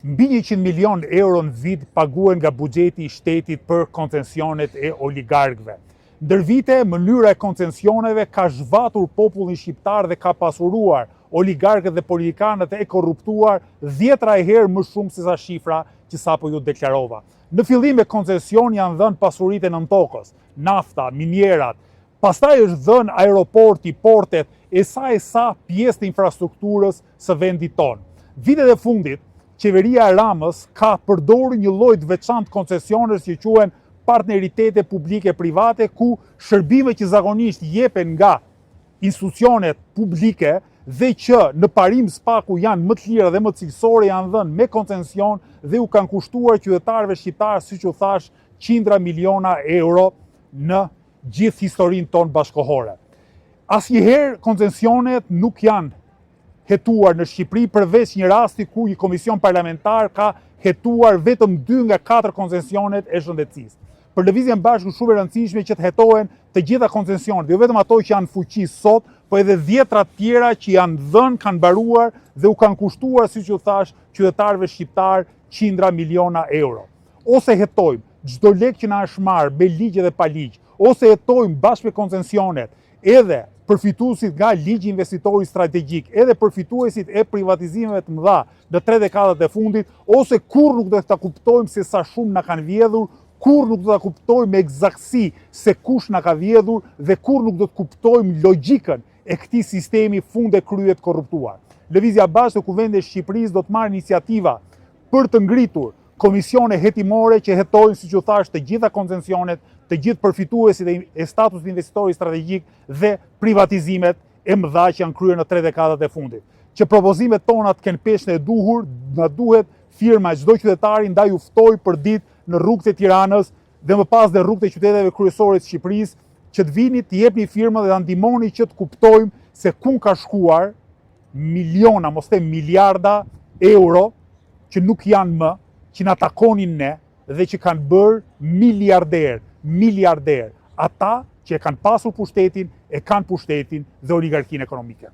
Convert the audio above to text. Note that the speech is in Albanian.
Mbi 100 milion euro në vit paguen nga buxheti i shtetit për koncesionet e oligarkëve. Ndër vite, mënyra e koncesioneve ka zhvatur popullin shqiptar dhe ka pasuruar oligarkët dhe politikanët e korruptuar 10 herë më shumë se sa shifra që sapo ju deklarova. Në fillim me koncesion janë dhënë pasuritë e nën tokës, nafta, minierat, pastaj është dhënë aeroporti, portet e sa pjesë të infrastrukturës së vendit tonë. Vitet e fundit, qeveria e Ramës ka përdorur një lloj të veçantë koncesionesh që quhen partneritete publike-private, ku shërbime që zakonisht jepen nga institucionet publike dhe që në parim spaku janë më të lira dhe më cilësore janë dhënë me koncesion dhe u kanë kushtuar qytetarëve shqiptarë, siç u thash, qindra miliona euro në gjithë historinë tonë bashkëkohore. Asnjëherë koncesionet nuk janë hetuar në Shqipëri përveç një rasti ku një komision parlamentar ka hetuar vetëm 2 nga 4 koncesionet e shëndetësisë. Për lëvizjen bashkë shumë e rëndësishme që të hetohen të gjitha koncesionet, jo vetëm ato që janë fuqi sot, po edhe 10 tjera që janë dhënë, kanë mbaruar dhe u kanë kushtuar, siç u thash, qytetarëve shqiptar qindra miliona euro. Ose hetojmë çdo lek që na është marrë me ligj dhe pa ligj, ose hetojmë bashkë me koncesionet edhe përfituesit nga ligji investitori strategjik, edhe përfituesit e privatizimeve të mëdha në 3 dekadat e fundit, ose kur nuk do të kuptojmë se sa shumë na kanë vjedhur, kur nuk do të kuptojmë me eksaktësi se kush na ka vjedhur dhe kur nuk do të kuptojmë logjikën e këtij sistemi funde kryet korruptuar. Lëvizja bashkë e Kuvendit të Shqipërisë do të marrë iniciativa për të ngritur komisione hetimore që hetojnë, siç u thash, të gjitha koncesionet, të gjithë përfituesit e statusit investitori strategjik dhe privatizimet e mëdha që janë kryer në 3 dekadat e fundit. Që propozimet tona të kenë peshën e duhur, na duhet firma çdo qytetari ndaj u ftoj për ditë në rrugët e Tiranës dhe më pas në rrugët e qyteteve kryesore të Shqipërisë, që të vini të jepni firma dhe ta ndihmoni që të kuptojmë se ku ka shkuar miliona, mos them miliarda euro që nuk janë më, që na takonin ne dhe që kanë bërë miliarder, ata që e kanë pasur pushtetin, e kanë pushtetin dhe oligarkinë ekonomike.